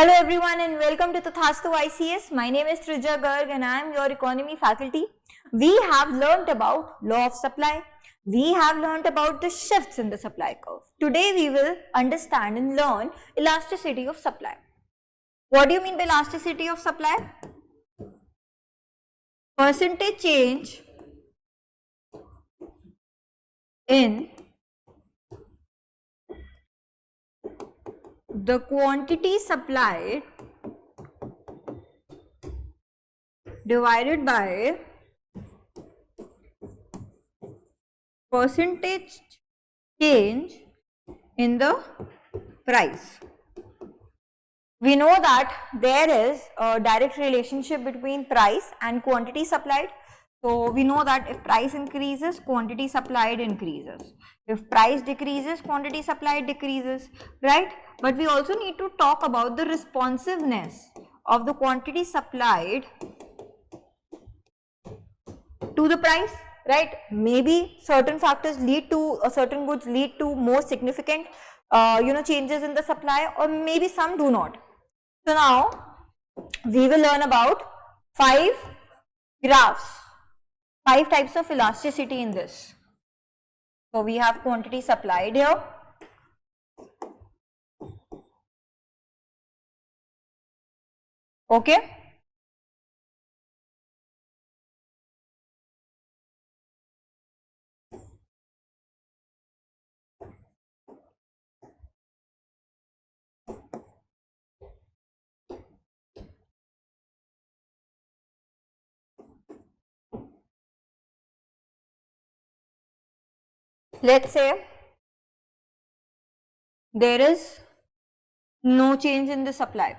Hello everyone and welcome to Tathastu ICS. My name is Trija Garg and I am your economy faculty. We have learnt about law of supply. We have learnt about the shifts in the supply curve. Today we will understand and learn elasticity of supply. What do you mean by elasticity of supply? Percentage change in the quantity supplied divided by percentage change in the price. We know that there is a direct relationship between price and quantity supplied. So we know that if price increases, quantity supplied increases. If price decreases, quantity supplied decreases, right? But we also need to talk about the responsiveness of the quantity supplied to the price, right? Maybe certain factors lead to, certain goods lead to more significant, changes in the supply, or maybe some do not. So now we will learn about 5 graphs, 5 types of elasticity in this. So we have quantity supplied here. Okay. Let's say there is no change in the supply.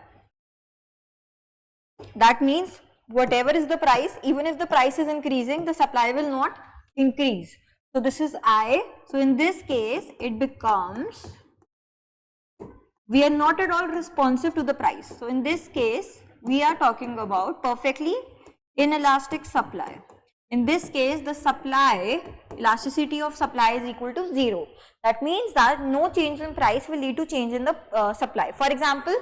That means whatever is the price, even if the price is increasing, the supply will not increase. So this is I. So in this case, it becomes, we are not at all responsive to the price. So in this case, we are talking about perfectly inelastic supply. In this case, the supply, elasticity of supply is equal to 0. That means that no change in price will lead to change in the supply. For example,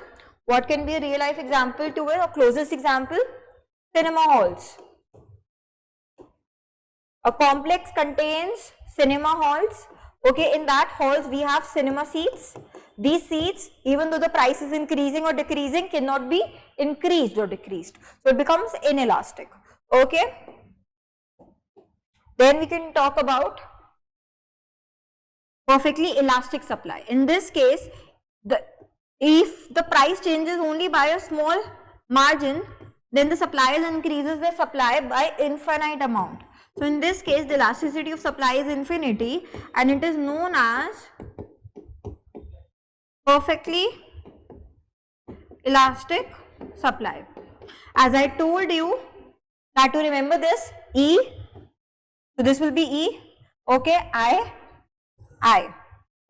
what can be a real life example to it, or closest example? Cinema halls. A complex contains cinema halls. Okay, in that halls we have cinema seats. These seats, even though the price is increasing or decreasing, cannot be increased or decreased. So it becomes inelastic. Okay. Then we can talk about perfectly elastic supply. In this case, if the price changes only by a small margin, then the supplier increases their supply by infinite amount. So in this case, the elasticity of supply is infinity, and it is known as perfectly elastic supply. As I told you, that to remember this, E. So this will be E. Okay, I.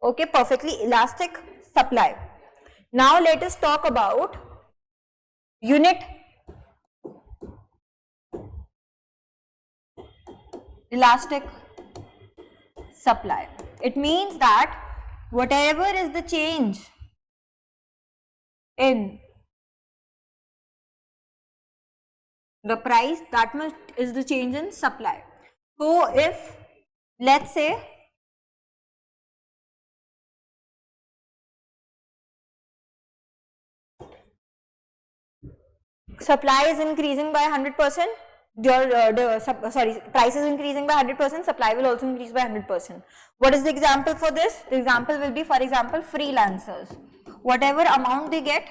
Okay, perfectly elastic supply. Now let us talk about unit elastic supply. It means that whatever is the change in the price, that much is the change in supply. So if, let's say, supply is increasing by 100%, price is increasing by 100%, supply will also increase by 100%. What is the example for this? The example will be, for example, freelancers. Whatever amount they get,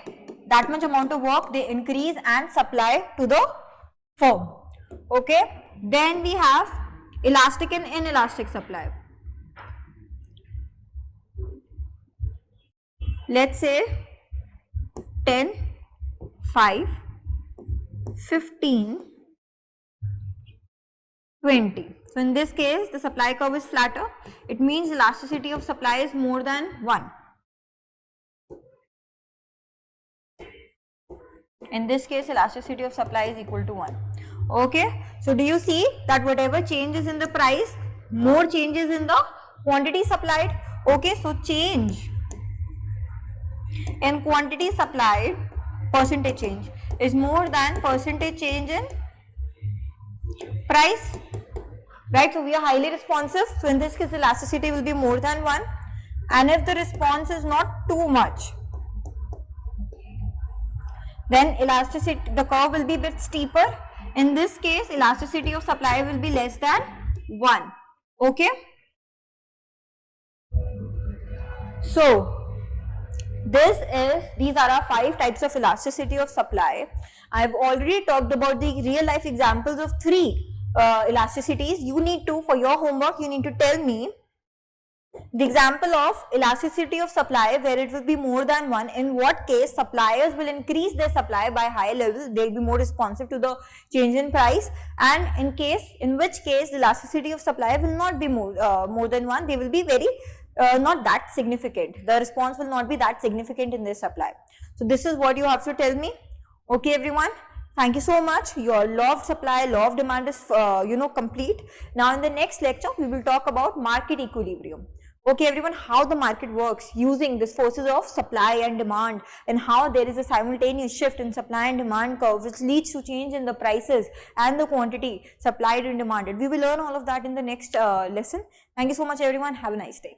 that much amount of work they increase and supply to the firm. Okay. Then we have elastic and inelastic supply. Let's say 10, 5, 15, 20. So in this case, the supply curve is flatter. It means elasticity of supply is more than 1. In this case, elasticity of supply is equal to 1. Okay. So do you see that whatever changes in the price, more changes in the quantity supplied? Okay. So change in quantity supplied percentage change is more than percentage change in price, right? So we are highly responsive. So in this case, elasticity will be more than 1. And if the response is not too much, then elasticity, the curve will be a bit steeper. In this case, elasticity of supply will be less than 1. Okay. So these are our 5 types of elasticity of supply. I have already talked about the real life examples of 3 elasticities. You need to, for your homework, you need to tell me the example of elasticity of supply where it will be more than 1. In what case suppliers will increase their supply by high levels, they will be more responsive to the change in price, and in which case the elasticity of supply will not be more than 1. They will be very not that significant. The response will not be that significant in this supply. So this is what you have to tell me. Okay, everyone. Thank you so much. Your law of supply, law of demand is complete. Now in the next lecture we will talk about market equilibrium. Okay, everyone, how the market works using these forces of supply and demand, and how there is a simultaneous shift in supply and demand curve which leads to change in the prices and the quantity supplied and demanded. We will learn all of that in the next lesson. Thank you so much, everyone. Have a nice day.